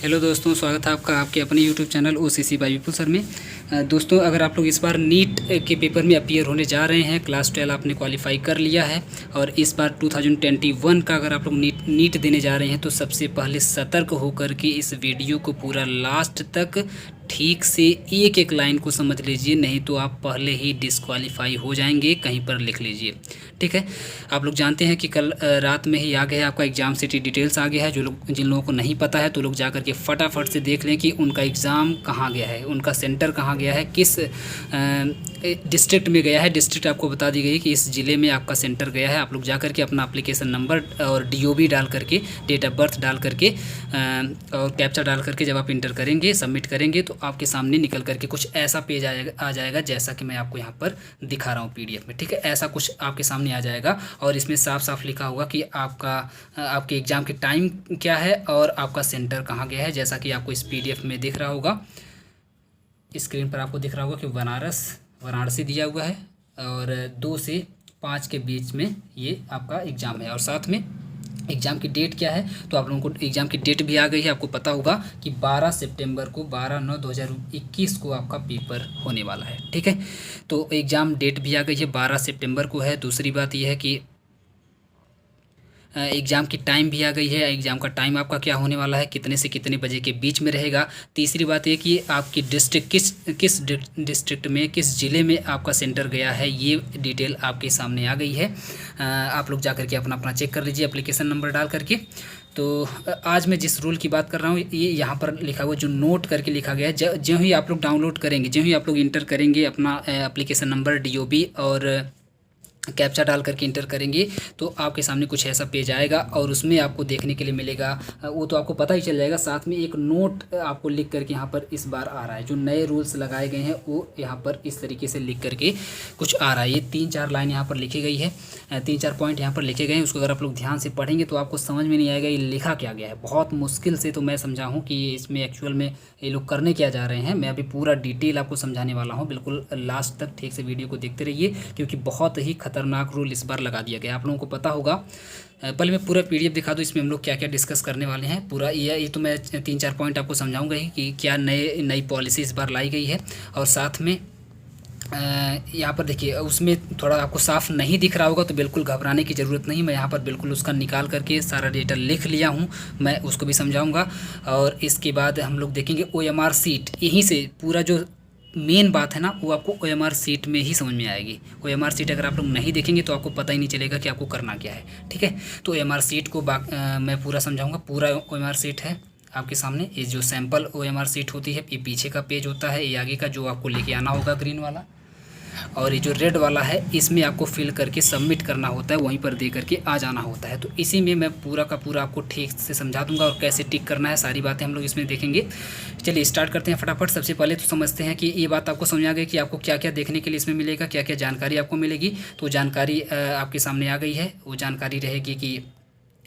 Hello दोस्तों, स्वागत है आपका आपके अपने यूट्यूब चैनल ओसीसी बाय विपुल सर में। दोस्तों, अगर आप लोग इस बार नीट के पेपर में अपीयर होने जा रहे हैं, क्लास 12 आपने क्वालिफाई कर लिया है और इस बार 2021 का अगर आप लोग नीट देने जा रहे हैं तो सबसे पहले सतर्क होकर के इस वीडियो को पूरा लास्ट तक ठीक से एक एक लाइन को समझ लीजिए, नहीं तो आप पहले ही डिस्क्वालीफाई हो जाएंगे। कहीं पर लिख लीजिए, ठीक है। आप लोग जानते हैं कि कल रात में ही आ गया है आपका एग्ज़ाम सिटी डिटेल्स आ गया है। जिन लोगों को नहीं पता है तो लोग जा करके फटाफट से देख लें कि उनका एग्ज़ाम कहाँ गया है, उनका सेंटर कहाँ गया है, किस डिस्ट्रिक्ट में गया है। डिस्ट्रिक्ट आपको बता दी गई कि इस ज़िले में आपका सेंटर गया है। आप लोग जा करके अपना एप्लीकेशन नंबर और DOB डाल करके, डेट ऑफ बर्थ डाल करके और कैप्चा डाल करके जब आप इंटर करेंगे, सबमिट करेंगे तो आपके सामने निकल करके कुछ ऐसा पेज आ जाएगा जैसा कि मैं आपको यहाँ पर दिखा रहा हूँ PDF में, ठीक है। ऐसा कुछ आपके सामने आ जाएगा और इसमें साफ साफ लिखा होगा कि आपके एग्ज़ाम के टाइम क्या है और आपका सेंटर कहाँ गया है। जैसा कि आपको इस PDF में दिख रहा होगा, स्क्रीन पर आपको दिख रहा होगा कि वाराणसी दिया हुआ है और 2 से 5 के बीच में ये आपका एग्ज़ाम है। और साथ में एग्ज़ाम की डेट क्या है, तो आप लोगों को एग्ज़ाम की डेट भी आ गई है। आपको पता होगा कि 12 सितंबर को 12/9/2021 को आपका पेपर होने वाला है, ठीक है। तो एग्ज़ाम डेट भी आ गई है, 12 सितंबर को है। दूसरी बात यह है कि एग्ज़ाम की टाइम भी आ गई है। एग्ज़ाम का टाइम आपका क्या होने वाला है, कितने से कितने बजे के बीच में रहेगा। तीसरी बात ये कि आपकी डिस्ट्रिक्ट किस डिस्ट्रिक्ट में, किस ज़िले में आपका सेंटर गया है, ये डिटेल आपके सामने आ गई है। आप लोग जा करके अपना चेक कर लीजिए एप्लीकेशन नंबर डाल करके। तो आज मैं जिस रूल की बात कर रहा हूँ ये यहाँ पर लिखा हुआ, जो नोट करके लिखा गया है। जो ही आप लोग डाउनलोड करेंगे, जो ही आप लोग इंटर करेंगे अपना एप्लीकेशन नंबर, DOB और कैप्चा डाल करके इंटर करेंगे तो आपके सामने कुछ ऐसा पेज आएगा और उसमें आपको देखने के लिए मिलेगा, वो तो आपको पता ही चल जाएगा। साथ में एक नोट आपको लिख करके यहाँ पर इस बार आ रहा है, जो नए रूल्स लगाए गए हैं वो यहाँ पर इस तरीके से लिख करके कुछ आ रहा है। ये 3-4 लाइन यहाँ पर लिखी गई है, 3-4 पॉइंट यहाँ पर लिखे गए हैं। उसको अगर आप लोग ध्यान से पढ़ेंगे तो आपको समझ में नहीं आएगा ये लिखा क्या गया है। बहुत मुश्किल से तो मैं समझा हूँ कि इसमें एक्चुअल में ये लोग करने क्या जा रहे हैं। मैं अभी पूरा डिटेल आपको समझाने वाला हूँ, बिल्कुल लास्ट तक ठीक से वीडियो को देखते रहिए, क्योंकि बहुत ही खतरनाक रूल इस बार लगा दिया गया। आप लोगों को पता होगा, पहले मैं पूरा PDF दिखा दूँ इसमें हम लोग क्या क्या डिस्कस करने वाले हैं पूरा। ये तो मैं 3-4 पॉइंट आपको समझाऊंगा ही कि क्या नई पॉलिसी इस बार लाई गई है। और साथ में यहाँ पर देखिए, उसमें थोड़ा आपको साफ नहीं दिख रहा होगा तो बिल्कुल घबराने की ज़रूरत नहीं। मैं यहाँ पर बिल्कुल उसका निकाल करके सारा डेटा लिख लिया हूँ, मैं उसको भी समझाऊंगा। और इसके बाद हम लोग देखेंगे OMR सीट। यहीं से पूरा जो मेन बात है ना, वो आपको OMR सीट में ही समझ में आएगी। OMR सीट अगर आप लोग नहीं देखेंगे तो आपको पता ही नहीं चलेगा कि आपको करना क्या है, ठीक है। तो OMR सीट को मैं पूरा समझाऊंगा। पूरा OMR सीट है आपके सामने। ये जो सैम्पल OMR सीट होती है, ये पीछे का पेज होता है, ये आगे का जो आपको लेके आना होगा ग्रीन वाला, और ये जो रेड वाला है इसमें आपको फिल करके सबमिट करना होता है, वहीं पर दे करके आ जाना होता है। तो इसी में मैं पूरा का पूरा आपको ठीक से समझा दूंगा और कैसे टिक करना है, सारी बातें हम लोग इसमें देखेंगे। चलिए स्टार्ट करते हैं फटाफट। सबसे पहले तो समझते हैं कि ये बात आपको समझ आ गई कि आपको क्या क्या देखने के लिए इसमें मिलेगा, क्या क्या जानकारी आपको मिलेगी। तो जानकारी आपके सामने आ गई है। वो जानकारी रहेगी कि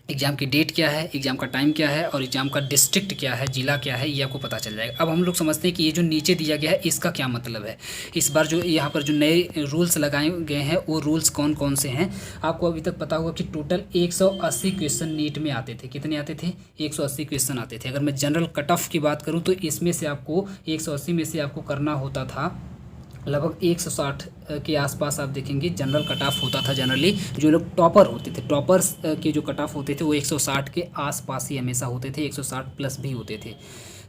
एग्ज़ाम की डेट क्या है, एग्ज़ाम का टाइम क्या है और एग्ज़ाम का डिस्ट्रिक्ट क्या है, ज़िला क्या है, ये आपको पता चल जाएगा। अब हम लोग समझते हैं कि ये जो नीचे दिया गया है इसका क्या मतलब है। इस बार जो यहाँ पर जो नए रूल्स लगाए गए हैं वो रूल्स कौन कौन से हैं, आपको अभी तक पता होगा कि टोटल 180 क्वेश्चन नीट में आते थे। कितने आते थे? 180 क्वेश्चन आते थे। अगर मैं जनरल कट ऑफ की बात करूँ तो इसमें से आपको 180 में से आपको करना होता था लगभग 160 के आसपास। आप देखेंगे जनरल कट ऑफ होता था। जनरली जो लोग टॉपर होते थे, टॉपर्स के जो कट ऑफ होते थे वो 160 के आसपास ही हमेशा होते थे, 160 प्लस भी होते थे।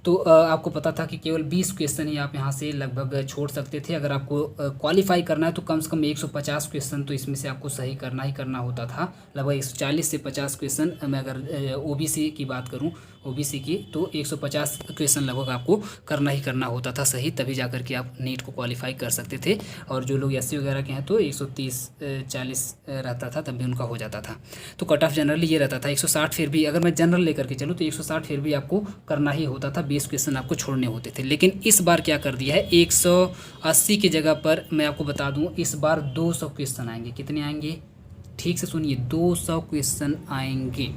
तो आपको पता था कि केवल 20 क्वेश्चन ही आप यहाँ से लगभग छोड़ सकते थे। अगर आपको क्वालिफाई करना है तो कम से कम 150 क्वेश्चन तो इसमें से आपको सही करना ही करना होता था। लगभग 140 से 50 क्वेश्चन, मैं अगर OBC की बात करूँ, OBC की, तो 150 क्वेश्चन लगभग आपको करना ही करना होता था सही, तभी जा कर के आप नीट को क्वालिफाई कर सकते थे। और जो लोग SC वगैरह के हैं तो 130-40 रहता था, तब भी उनका हो जाता था। तो कट ऑफ जनरली ये रहता था 160। फिर भी अगर मैं जनरल लेकर के चलूँ तो 160 फिर भी आपको करना ही होता था, 20 क्वेश्चन आपको छोड़ने होते थे। लेकिन इस बार क्या कर दिया है, 180 की जगह पर मैं आपको बता दूं इस बार 200 क्वेश्चन आएंगे। कितने आएंगे? ठीक से सुनिए, 200 क्वेश्चन आएंगे।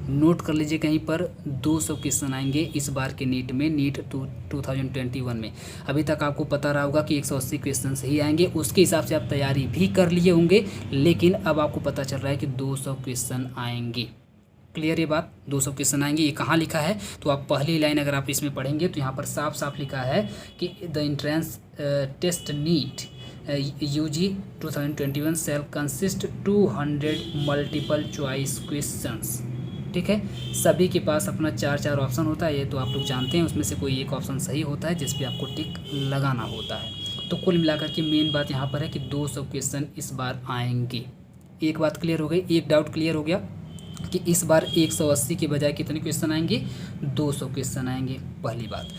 नोट कर लीजिए कहीं पर, 200 क्वेश्चन आएंगे इस बार के नीट में, नीट 2021 में। अभी तक आपको पता रहा होगा कि 180 क्वेश्चन ही आएंगे, उसके हिसाब से आप तैयारी भी कर लिए होंगे, लेकिन अब आपको पता चल रहा है कि 200 क्वेश्चन आएंगे। क्लियर ये बात, 200 क्वेश्चन आएंगे। ये कहाँ लिखा है, तो आप पहली लाइन अगर आप इसमें पढ़ेंगे तो यहाँ पर साफ साफ लिखा है कि the entrance test NEET UG 2021 shall consist 200 multiple choice questions. ठीक है, सभी के पास अपना 4 ऑप्शन होता है, ये तो आप लोग जानते हैं। उसमें से कोई एक ऑप्शन सही होता है जिस पे आपको टिक लगाना होता है। तो कुल मिलाकर के मेन बात यहाँ पर है कि 200 क्वेश्चन इस बार आएंगे। एक बात क्लियर हो गई, एक डाउट क्लियर हो गया कि इस बार 180 के बजाय कितने क्वेश्चन आएंगे, 200 क्वेश्चन आएंगे, पहली बात।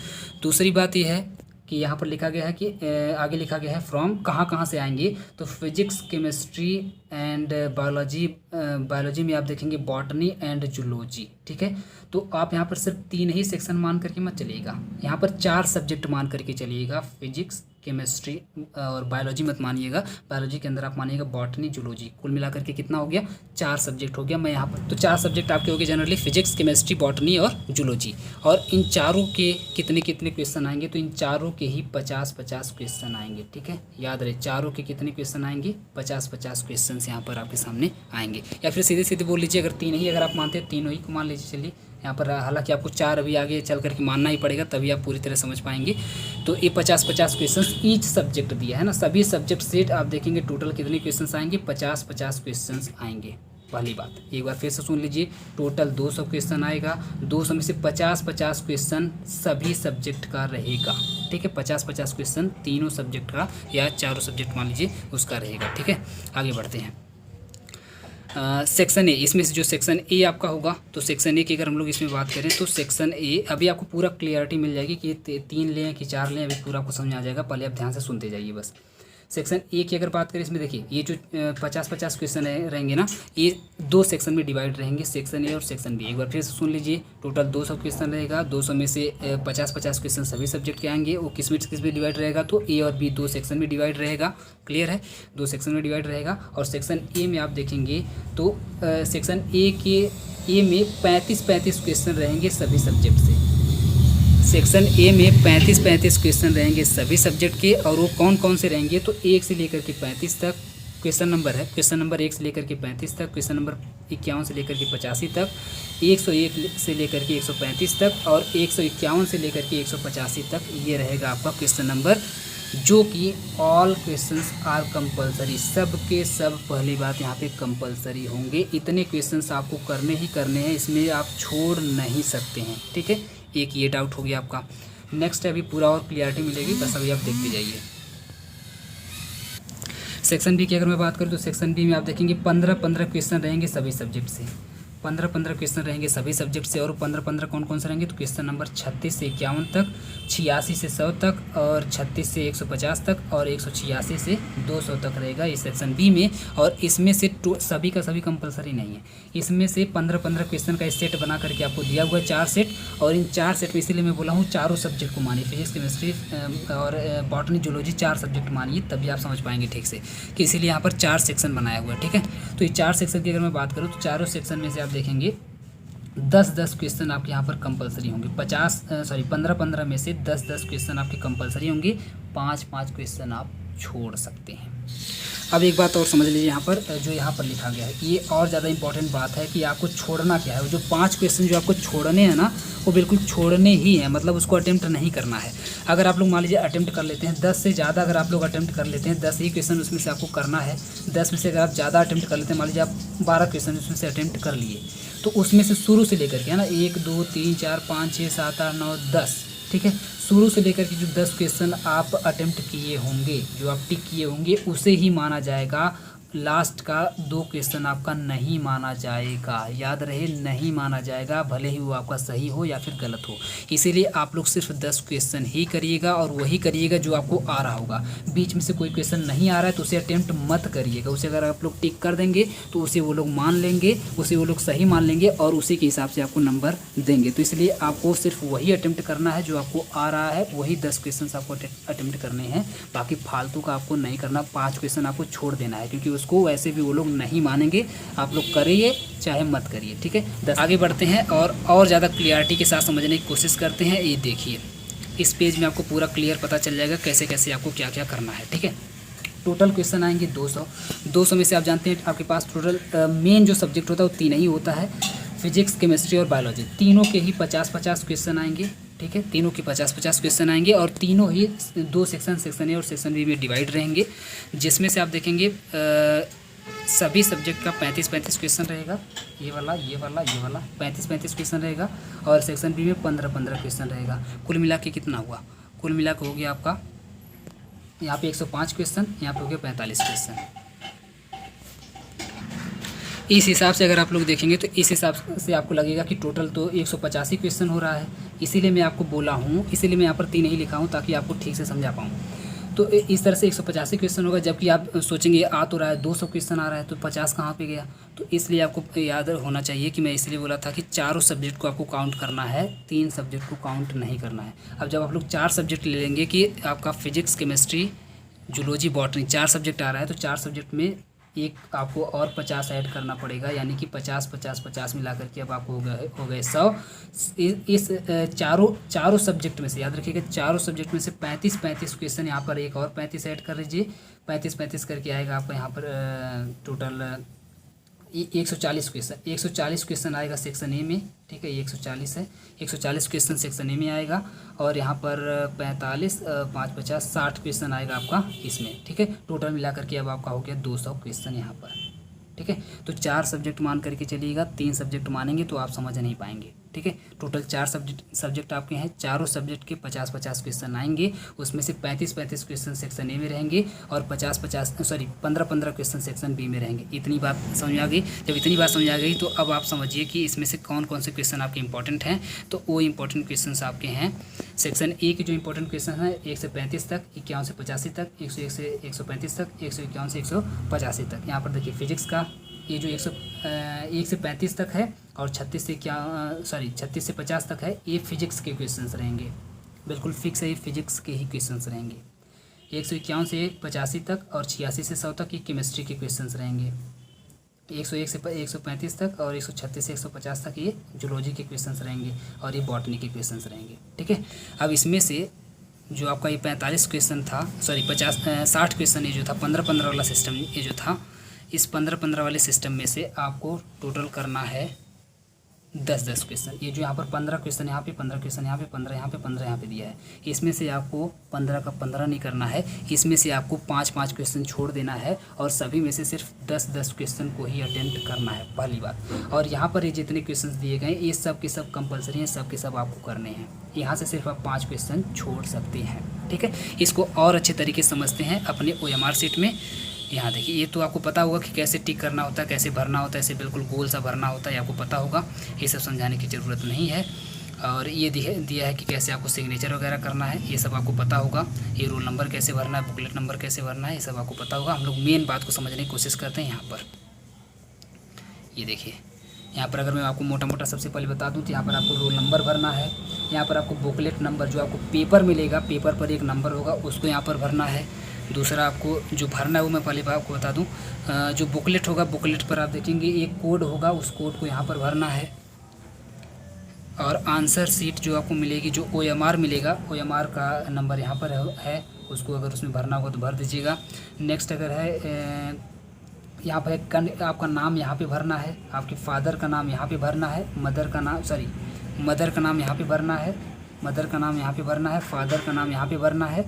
दूसरी बात यह है कि यहाँ पर लिखा गया है कि आगे लिखा गया है फ्रॉम कहाँ से आएंगे, तो फिजिक्स, केमिस्ट्री एंड बायोलॉजी में आप देखेंगे बॉटनी एंड जूलॉजी। ठीक है, तो आप यहाँ पर सिर्फ 3 ही सेक्शन मान करके मत चलिएगा, यहाँ पर 4 सब्जेक्ट मान करके चलिएगा। फिजिक्स, केमिस्ट्री और बायोलॉजी मत मानिएगा, बायोलॉजी के अंदर आप मानिएगा बॉटनी, जूलॉजी। कुल मिलाकर के कितना हो गया, 4 सब्जेक्ट हो गया। मैं यहाँ पर तो 4 सब्जेक्ट आपके हो गए जनरली, फिजिक्स, केमिस्ट्री, बॉटनी और जूलॉजी। और इन चारों के कितने क्वेश्चन आएंगे, तो इन चारों के ही 50 क्वेश्चन आएंगे। ठीक है, याद रहे, चारों के कितने क्वेश्चन आएंगे, 50 क्वेश्चन यहाँ पर आपके सामने आएंगे। या फिर सीधे सीधे बोल लीजिए, अगर 3 ही अगर आप मानते हैं, तीनों ही को मान लीजिए। चलिए यहाँ पर, हालांकि आपको 4 अभी आगे चल करके मानना ही पड़ेगा, तभी आप पूरी तरह समझ पाएंगे। तो ये 50 क्वेश्चन ईच सब्जेक्ट दिया है ना, सभी सब्जेक्ट से आप देखेंगे टोटल कितने क्वेश्चन आएंगे, 50 क्वेश्चन आएंगे। पहली बात, एक बार फिर से सुन लीजिए, टोटल 200 क्वेश्चन आएगा, 200 में से 50 क्वेश्चन सभी सब्जेक्ट का रहेगा। ठीक है, 50 क्वेश्चन तीनों सब्जेक्ट का या चारों सब्जेक्ट मान लीजिए उसका रहेगा। ठीक है, आगे बढ़ते हैं। सेक्शन ए, इसमें से जो सेक्शन ए आपका होगा, तो सेक्शन ए की अगर हम लोग इसमें बात करें तो सेक्शन ए अभी आपको पूरा क्लियरिटी मिल जाएगी कि 3 लें कि 4 लें, अभी पूरा आपको समझ आ जाएगा। पहले आप ध्यान से सुनते जाइए बस। सेक्शन ए की अगर बात करें, इसमें देखिए ये जो 50 क्वेश्चन रहेंगे ना, ये 2 सेक्शन में डिवाइड रहेंगे, सेक्शन ए और सेक्शन बी। एक बार फिर से सुन लीजिए, टोटल 200 क्वेश्चन रहेगा, 200 में से 50 क्वेश्चन सभी सब्जेक्ट के आएंगे। वो किस में डिवाइड रहेगा, तो ए और बी 2 सेक्शन में डिवाइड रहेगा। क्लियर है, 2 सेक्शन में डिवाइड रहेगा। और सेक्शन ए में आप देखेंगे तो सेक्शन ए में 35 क्वेश्चन रहेंगे सभी सब्जेक्ट से। सेक्शन ए में 35 क्वेश्चन रहेंगे सभी सब्जेक्ट के, और वो कौन से रहेंगे, तो 1 से लेकर के 35 तक क्वेश्चन नंबर है, क्वेश्चन नंबर 1 से लेकर के 35 तक, क्वेश्चन नंबर 51 से लेकर के 85 तक, 101 से लेकर के 135 तक, और 151 से लेकर के 185 तक। ये रहेगा आपका क्वेश्चन नंबर, जो कि ऑल क्वेश्चंस आर कंपलसरी, सब के सब, पहली बात यहाँ पे कंपलसरी होंगे। इतने क्वेश्चंस आपको करने ही करने हैं, इसमें आप छोड़ नहीं सकते हैं। ठीक है, एक ये डाउट हो गया आपका। नेक्स्ट अभी पूरा और क्लियरिटी मिलेगी, बस अभी आप देखते जाइए। सेक्शन बी की अगर मैं बात करूँ तो सेक्शन बी में आप देखेंगे 15 क्वेश्चन रहेंगे सभी सब्जेक्ट से, 15 क्वेश्चन रहेंगे सभी सब्जेक्ट से। और 15 कौन से रहेंगे, तो क्वेश्चन नंबर 36 से 51 तक, 86 से 100 तक, और 36 से 150 तक, और 186 से 200 तक रहेगा इस सेक्शन बी में। और इसमें से सभी का सभी कंपलसरी नहीं है, इसमें से 15 क्वेश्चन का सेट बना करके आपको दिया हुआ है, 4 सेट। और इन 4 सेट में इसीलिए मैं बोला हूँ चारों सब्जेक्ट को मानिए, फिजिक्स, केमिस्ट्री और बॉटनी, जूलॉजी 4 सब्जेक्ट मानिए, तभी आप समझ पाएंगे ठीक से कि इसीलिए यहाँ पर 4 सेक्शन बनाया हुआ है। ठीक है, तो ये 4 सेक्शन की अगर मैं बात करूँ तो चारों सेक्शन में से आप देखेंगे 10 क्वेश्चन आपके यहाँ पर कंपलसरी होंगे। 15 में से 10 क्वेश्चन आपके कंपलसरी होंगे, 5 क्वेश्चन आप छोड़ सकते हैं। अब एक बात और समझ लीजिए, यहाँ पर जो यहाँ पर लिखा गया है, ये और ज़्यादा इंपॉर्टेंट बात है कि आपको छोड़ना क्या है। जो 5 क्वेश्चन जो आपको छोड़ने हैं ना, वो बिल्कुल छोड़ने ही हैं, मतलब उसको अटेम्प्ट नहीं करना है। अगर आप लोग मान लीजिए अटेम्प्ट कर लेते हैं 10 से ज़्यादा, अगर आप लोग अटेम्प्ट कर लेते हैं 10 ही क्वेश्चन उसमें से आपको करना है, 10 में से अगर आप ज़्यादा अटेम्प्ट कर लेते हैं, मान लीजिए आप 12 क्वेश्चन उसमें से अटेम्प्ट कर लिए, तो उसमें से शुरू से लेकर के है ना 1 2 3 4 5 6 7 8 9 10, ठीक है, शुरू से लेकर के जो 10 क्वेश्चन आप अटेम्प्ट किए होंगे, जो आप टिक किए होंगे, उसे ही माना जाएगा। लास्ट का 2 क्वेश्चन आपका नहीं माना जाएगा, याद रहे, नहीं माना जाएगा, भले ही वो आपका सही हो या फिर गलत हो। इसीलिए आप लोग सिर्फ 10 क्वेश्चन ही करिएगा, और वही करिएगा जो आपको आ रहा होगा। बीच में से कोई क्वेश्चन नहीं आ रहा है तो उसे अटेम्प्ट मत करिएगा, उसे अगर आप लोग टिक कर देंगे तो उसे वो लोग मान लेंगे, उसे वो लोग सही मान लेंगे, और उसी के हिसाब से आपको नंबर देंगे। तो इसलिए आपको सिर्फ वही अटेम्प्ट करना है जो आपको आ रहा है, वही 10 क्वेश्चन आपको अटेम्प्ट करने हैं, बाकी फालतू का आपको नहीं करना। 5 क्वेश्चन आपको छोड़ देना है, क्योंकि उसको वैसे भी वो लोग नहीं मानेंगे। आप लोग करिए चाहे मत करिए, ठीक है। आगे बढ़ते हैं और ज़्यादा क्लियरिटी के साथ समझने की कोशिश करते हैं। ये देखिए, इस पेज में आपको पूरा क्लियर पता चल जाएगा कैसे कैसे आपको क्या क्या करना है, ठीक है। टोटल क्वेश्चन आएंगे 200 में से आप जानते हैं आपके पास टोटल मेन जो सब्जेक्ट होता है वो 3 ही होता है, फिजिक्स, केमिस्ट्री और बायोलॉजी तीनों के ही 50-50 क्वेश्चन आएंगे। ठीक है, तीनों के 50-50 क्वेश्चन आएंगे और तीनों ही 2 सेक्शन, सेक्शन ए और सेक्शन बी में डिवाइड रहेंगे, जिसमें से आप देखेंगे सभी सब्जेक्ट का 35-35 क्वेश्चन रहेगा। ये वाला 35-35 क्वेश्चन रहेगा और सेक्शन बी में 15-15 क्वेश्चन रहेगा। कुल मिला के कितना हुआ? कुल मिला के हो गया आपका यहाँ पे 105 क्वेश्चन, यहाँ पे हो गया 45 क्वेश्चन। इस हिसाब से अगर आप लोग देखेंगे तो इस हिसाब से आपको लगेगा कि टोटल तो 185 क्वेश्चन हो रहा है। इसीलिए मैं आपको बोला हूँ, इसीलिए मैं यहाँ पर 3 ही लिखा हूँ ताकि आपको ठीक से समझा पाऊँ। तो इस तरह से 185 क्वेश्चन होगा, जबकि आप सोचेंगे आ तो रहा है 200 क्वेश्चन आ रहा है तो 50 कहाँ पे गया? तो इसलिए आपको याद होना चाहिए कि मैं इसलिए बोला था कि चारों सब्जेक्ट को आपको काउंट करना है, 3 सब्जेक्ट को काउंट नहीं करना है। अब जब आप लोग 4 सब्जेक्ट ले लेंगे कि आपका physics, chemistry, zoology, botany 4 subject आ रहा है तो 4 सब्जेक्ट में एक आपको और 50 ऐड करना पड़ेगा, यानी कि 50-50-50 मिला करके अब आपको हो गए 100। इस चारों सब्जेक्ट में से याद रखिएगा, चारों सब्जेक्ट में से 35-35 क्वेश्चन, यहाँ पर एक और 35 ऐड कर लीजिए, 35-35 करके आएगा आपका यहाँ पर टोटल 140 क्वेश्चन। 140 क्वेश्चन आएगा सेक्शन ए में। ठीक है, ये 140 है, 140 क्वेश्चन सेक्शन ए में आएगा और यहाँ पर 45, 5, 50, 60 क्वेश्चन आएगा आपका इसमें। ठीक है, टोटल मिला करके अब आपका हो गया 200 क्वेश्चन यहाँ पर। ठीक है, तो 4 सब्जेक्ट मान करके चलिएगा, 3 सब्जेक्ट मानेंगे तो आप समझ नहीं पाएंगे। ठीक है, टोटल 4 सब्जेक्ट आपके हैं, चारों सब्जेक्ट के 50-50 क्वेश्चन आएंगे, उसमें से 35-35 क्वेश्चन सेक्शन ए में रहेंगे और 15-15 क्वेश्चन सेक्शन बी में रहेंगे। इतनी बात समझ आ गई? जब इतनी बात समझ आ गई तो अब आप समझिए कि इसमें से कौन कौन से क्वेश्चन आपके इंपॉर्टेंट हैं। तो वो इंपॉर्टेंट क्वेश्चन आपके हैं सेक्शन ए के जो इंपॉर्टेंट क्वेश्चन है 1 से 35 तक, 51 से 85 तक, 101 से 135 तक, 151 से 185 तक। यहाँ पर देखिए फिजिक्स का ये जो 1 से 35 तक है और 36 से 50 तक है, ये फिजिक्स के क्वेश्चंस रहेंगे, बिल्कुल फिक्स है, ये फिजिक्स के ही क्वेश्चंस रहेंगे। 151 से 85 तक और 86 से 100 तक ये केमिस्ट्री के क्वेश्चंस रहेंगे। 101 से 135 तक और 136 से 150 तक ये जूलॉजी के क्वेश्चंस रहेंगे और ये बॉटनी के क्वेश्चंस रहेंगे। ठीक है, अब इसमें से जो आपका ये 45 क्वेश्चन था, 60 क्वेश्चन ये जो था 15-15 वाला सिस्टम ये जो था, इस 15-15 वाले सिस्टम में से आपको टोटल करना है 10-10 क्वेश्चन। ये जो यहाँ पर 15 क्वेश्चन यहाँ पे, 15 क्वेश्चन यहाँ पे, 15 यहाँ पे, 15 यहाँ पे दिया है, इसमें से आपको 15 का 15 नहीं करना है, इसमें से आपको 5-5 क्वेश्चन छोड़ देना है और सभी में से सिर्फ 10-10 क्वेश्चन को ही अटेम्प्ट करना है, पहली बात। और यहाँ पर ये जितने क्वेश्चन दिए गए ये सब के सब कंपलसरी हैं, सब के सब आपको करने हैं। यहाँ से सिर्फ आप 5 क्वेश्चन छोड़ सकते हैं। ठीक है, इसको और अच्छे तरीके से समझते हैं अपने OMR शीट में। यहाँ देखिए, ये तो आपको पता होगा कि कैसे टिक करना होता है, कैसे भरना होता है, ऐसे बिल्कुल गोल सा भरना होता है, आपको पता होगा, ये सब समझाने की ज़रूरत नहीं है। और ये दिया है कि कैसे आपको सिग्नेचर वगैरह करना है, ये सब आपको पता होगा। ये रोल नंबर कैसे भरना है, बुकलेट नंबर कैसे भरना है, ये सब आपको पता होगा। हम लोग मेन बात को समझने की कोशिश करते हैं। यहाँ पर ये देखिए, यहाँ पर अगर मैं आपको मोटा मोटा सबसे पहले बता दूँ तो यहाँ पर आपको रोल नंबर भरना है, यहाँ पर आपको बुकलेट नंबर जो आपको पेपर मिलेगा, पेपर पर एक नंबर होगा उसको यहाँ पर भरना है। दूसरा आपको जो भरना है वो मैं पहले आपको बता दूं, जो बुकलेट होगा, बुकलेट पर आप देखेंगे एक कोड होगा, उस कोड को यहाँ पर भरना है। और आंसर शीट जो आपको मिलेगी, जो OMR मिलेगा, OMR का नंबर यहाँ पर है, उसको अगर उसमें भरना होगा तो भर दीजिएगा। नेक्स्ट अगर है यहाँ पर आपका नाम यहाँ पे भरना है, आपके फादर का नाम यहाँ पे भरना है, मदर का नाम यहाँ पे भरना है, मदर का नाम यहाँ पे भरना है, फादर का नाम यहाँ पे भरना है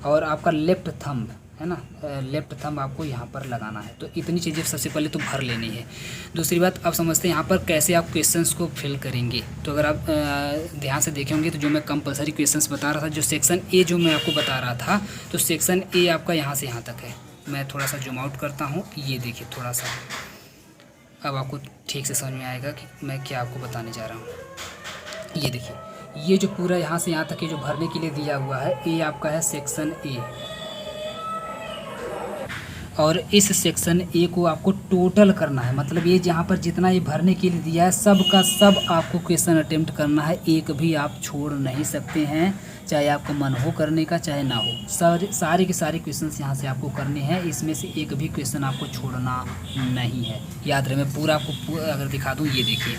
और आपका लेफ्ट थंब है ना, लेफ्ट थंब आपको यहाँ पर लगाना है। तो इतनी चीज़ें सबसे पहले तो भर लेनी है। दूसरी बात अब समझते हैं यहाँ पर कैसे आप क्वेश्चंस को फिल करेंगे। तो अगर आप ध्यान से देखे होंगे तो जो मैं कंपलसरी क्वेश्चंस बता रहा था, जो सेक्शन ए जो मैं आपको बता रहा था, तो सेक्शन ए आपका यहाँ से यहाँ तक है। मैं थोड़ा सा जूम आउट करता हूँ, ये देखिए थोड़ा सा, अब आपको ठीक से समझ में आएगा कि मैं क्या आपको बताने जा रहा हूँ। ये देखिए, ये जो पूरा यहाँ से यहाँ तक ये जो भरने के लिए दिया हुआ है, ये आपका है सेक्शन ए। और इस सेक्शन ए को आपको टोटल करना है, मतलब ये जहाँ पर जितना ये भरने के लिए दिया है सब का सब आपको क्वेश्चन अटेम्प्ट करना है, एक भी आप छोड़ नहीं सकते हैं, चाहे आपका मन हो करने का चाहे ना हो। सारे के सारे क्वेश्चंस यहाँ से आपको करने हैं, इसमें से एक भी क्वेश्चन आपको छोड़ना नहीं है। याद रहे, मैं पूरा आपको अगर दिखा दूँ, ये देखिए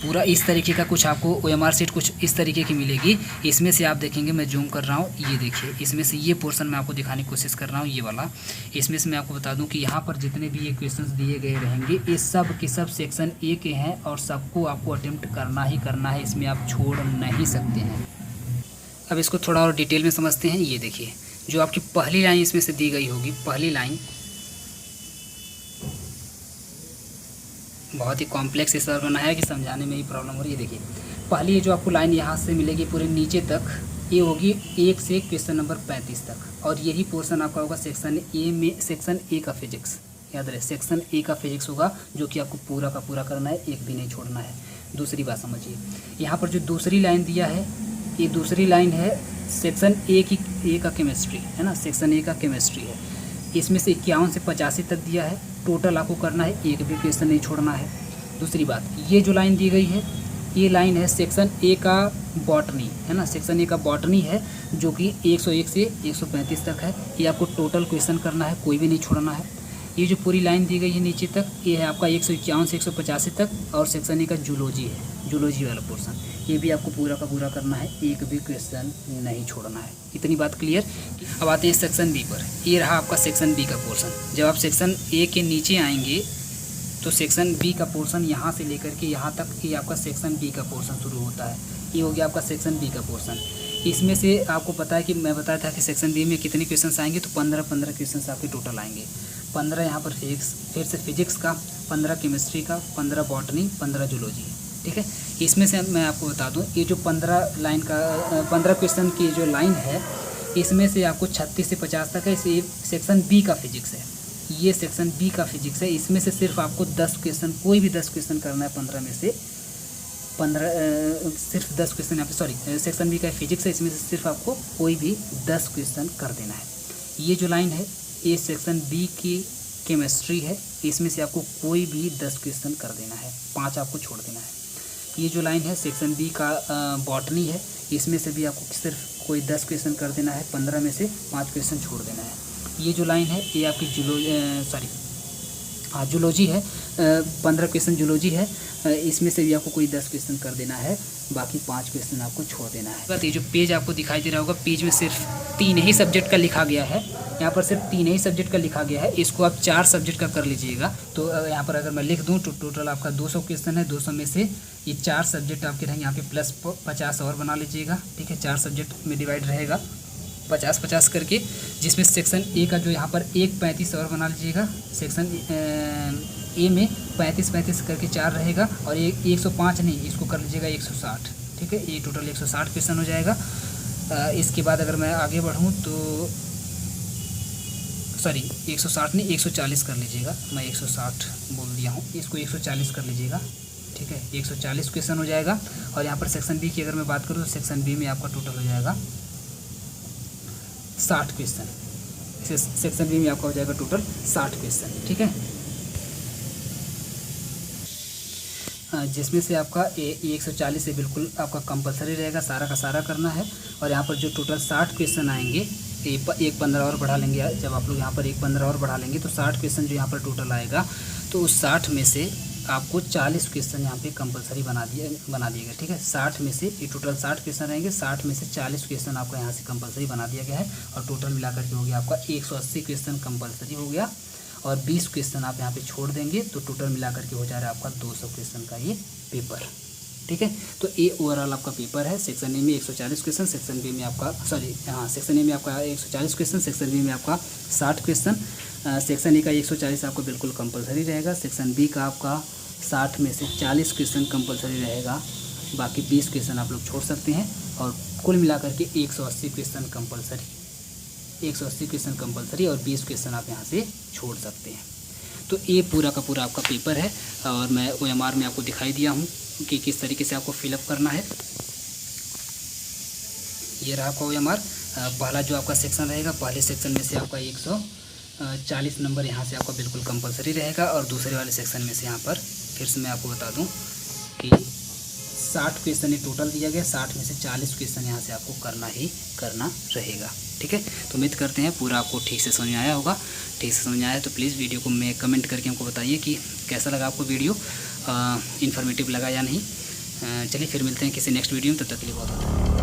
पूरा इस तरीके का कुछ आपको OMR शीट कुछ इस तरीके की मिलेगी। इसमें से आप देखेंगे, मैं जूम कर रहा हूँ, ये देखिए, इसमें से ये पोर्शन मैं आपको दिखाने की कोशिश कर रहा हूँ, ये वाला। इसमें से मैं आपको बता दूं कि यहाँ पर जितने भी ये क्वेश्चंस दिए गए रहेंगे, ये सब के सब सेक्शन ए के हैं और सबको आपको अटेम्प्ट करना ही करना है, इसमें आप छोड़ नहीं सकते हैं। अब इसको थोड़ा और डिटेल में समझते हैं। ये देखिए, जो आपकी पहली लाइन इसमें से दी गई होगी, पहली लाइन बहुत ही कॉम्प्लेक्स इस तरह बना है कि समझाने में ही प्रॉब्लम हो रही है। देखिए, पहली ये जो आपको लाइन यहाँ से मिलेगी पूरे नीचे तक, ये होगी 1 से क्वेश्चन नंबर 35 तक, और यही पोर्शन आपका होगा सेक्शन ए में, सेक्शन ए का फिजिक्स। याद रहे, सेक्शन ए का फिजिक्स होगा, जो कि आपको पूरा का पूरा करना है, एक भी नहीं छोड़ना है। दूसरी बात समझिए, यहाँ पर जो दूसरी लाइन दिया है, ये दूसरी लाइन है सेक्शन ए का केमिस्ट्री, है ना, सेक्शन ए का केमिस्ट्री है। इसमें से 51 से 85 तक दिया है, टोटल आपको करना है, एक भी क्वेश्चन नहीं छोड़ना है। दूसरी बात, ये जो लाइन दी गई है, ये लाइन है सेक्शन ए का बॉटनी, है ना, सेक्शन ए का बॉटनी है, जो कि 101 से 135 तक है। ये आपको टोटल क्वेश्चन करना है, कोई भी नहीं छोड़ना है। ये जो पूरी लाइन दी गई है नीचे तक, ये है आपका 151 से 185 तक, और सेक्शन ए का जूलॉजी है, जूलॉजी वाला पोर्शन, ये भी आपको पूरा का पूरा करना है, एक भी क्वेश्चन नहीं छोड़ना है। इतनी बात क्लियर। अब आते हैं सेक्शन बी पर। ये रहा आपका सेक्शन बी का पोर्शन। जब आप सेक्शन ए के नीचे आएंगे तो सेक्शन बी का पोर्शन यहाँ से लेकर के यहाँ तक, ये आपका सेक्शन बी का पोर्शन शुरू होता है। ये हो गया आपका सेक्शन बी का पोर्शन। इसमें से आपको पता है कि मैं बताया था कि सेक्शन बी में कितने क्वेश्चन आएंगे, तो 15 क्वेश्चन आपके टोटल आएंगे। 15 यहाँ पर फिर से फिजिक्स का, 15 केमिस्ट्री का, 15 बॉटनी, 15 जूलॉजी, ठीक है। इसमें से मैं आपको बता दूं, ये जो 15 क्वेश्चन की जो लाइन है, इसमें से आपको 36 से 50 तक है, इसे सेक्शन बी का फिजिक्स है, ये सेक्शन बी का फिजिक्स है। इसमें से सिर्फ आपको 10 क्वेश्चन, कोई भी 10 क्वेश्चन करना है 15 में से, 15 सिर्फ 10 क्वेश्चन यहाँ पे, सॉरी, सेक्शन बी का फिजिक्स है, इसमें से सिर्फ आपको कोई भी 10 क्वेश्चन कर देना है। ये जो लाइन है, ये सेक्शन बी की केमिस्ट्री है, इसमें से आपको कोई भी 10 क्वेश्चन कर देना है, 5 आपको छोड़ देना है। ये जो लाइन है सेक्शन बी का बॉटनी है, इसमें से भी आपको सिर्फ कोई 10 क्वेश्चन कर देना है, 15 में से 5 क्वेश्चन छोड़ देना है। ये जो लाइन है, ये आपकी जूलॉजी है, 15 क्वेश्चन जूलॉजी है, इसमें से भी आपको कोई 10 क्वेश्चन कर देना है, बाकी 5 क्वेश्चन आपको छोड़ देना है। बात, ये जो पेज आपको दिखाई दे रहा होगा, पेज में सिर्फ 3 ही सब्जेक्ट का लिखा गया है, यहाँ पर सिर्फ 3 ही सब्जेक्ट का लिखा गया है। इसको आप 4 सब्जेक्ट का कर लीजिएगा, तो यहाँ पर अगर मैं लिख दूँ तो टोटल आपका 200 क्वेश्चन है। 200 में से ये 4 सब्जेक्ट आपके रहेंगे, यहाँ पे प्लस 50 और बना लीजिएगा, ठीक है। 4 सब्जेक्ट में डिवाइड रहेगा 50-50 करके, जिसमें सेक्शन ए का जो यहाँ पर 35 और बना लीजिएगा, सेक्शन ए में 35 करके 4 रहेगा, और ये 105 नहीं, इसको कर लीजिएगा 160, ठीक है। ये टोटल 160 क्वेश्चन हो जाएगा। इसके बाद अगर मैं आगे बढ़ूँ तो, सॉरी, 160 नहीं, 140 कर लीजिएगा, मैं 160 बोल दिया हूँ, इसको 140 कर लीजिएगा, ठीक है। 140 क्वेश्चन हो जाएगा। और यहाँ पर सेक्शन बी की अगर मैं बात करूँ तो सेक्शन बी में आपका टोटल हो जाएगा 60 क्वेश्चन, सेक्शन बी में आपका हो जाएगा टोटल 60 क्वेश्चन, ठीक है। जिसमें से आपका 140 से बिल्कुल आपका कंपलसरी रहेगा, सारा का सारा करना है। और यहाँ पर जो टोटल 60 क्वेश्चन आएंगे, एक 15 और बढ़ा लेंगे, जब आप लोग यहाँ पर एक 15 और बढ़ा लेंगे तो 60 क्वेश्चन जो यहाँ पर टोटल आएगा, तो उस 60 में से आपको 40 क्वेश्चन यहाँ पे कंपलसरी बना दिएगा, ठीक है। 60 में से, ये टोटल 60 क्वेश्चन रहेंगे, 60 में से 40 क्वेश्चन आपका यहाँ से कंपलसरी बना दिया गया है, और टोटल मिलाकर के हो गया आपका 180 क्वेश्चन कंपलसरी हो गया, और 20 क्वेश्चन आप यहाँ पे छोड़ देंगे, तो टोटल मिलाकर के हो जा रहा है आपका 200 क्वेश्चन का ये पेपर, ठीक है। तो ये ओवरऑल आपका पेपर है। सेक्शन ए में 140 क्वेश्चन, सेक्शन बी में आपका, सॉरी, हाँ, सेक्शन ए में आपका 140 क्वेश्चन, सेक्शन बी में आपका 60 क्वेश्चन। सेक्शन ए का 140 आपको बिल्कुल कंपलसरी रहेगा, सेक्शन बी का आपका 60 में से 40 क्वेश्चन कंपलसरी रहेगा, बाकी 20 क्वेश्चन आप लोग छोड़ सकते हैं, और कुल मिलाकर के 180 क्वेश्चन कंपलसरी, 180 क्वेश्चन कंपलसरी, और 20 क्वेश्चन आप यहाँ से छोड़ सकते हैं। तो ये पूरा का पूरा आपका पेपर है, और मैं OMR में आपको दिखाई दिया हूँ कि किस तरीके से आपको फिलअप करना है। ये रहा आपका OMR। पहला जो आपका सेक्शन रहेगा, पहले सेक्शन में से आपका 140 नंबर यहाँ से आपका बिल्कुल कंपलसरी रहेगा, और दूसरे वाले सेक्शन में से यहाँ पर फिर से मैं आपको बता दूँ कि 60 क्वेश्चन ये टोटल दिया गया, 60 में से 40 क्वेश्चन यहाँ से आपको करना ही करना रहेगा, ठीक है। तो उम्मीद करते हैं पूरा आपको ठीक से समझ में आया होगा। ठीक से समझ में आया तो प्लीज़ वीडियो को मैं कमेंट करके हमको बताइए कि कैसा लगा आपको वीडियो, इन्फॉर्मेटिव लगा या नहीं। चलिए फिर मिलते हैं किसी नेक्स्ट वीडियो में, तब तक के लिए बहुत बहुत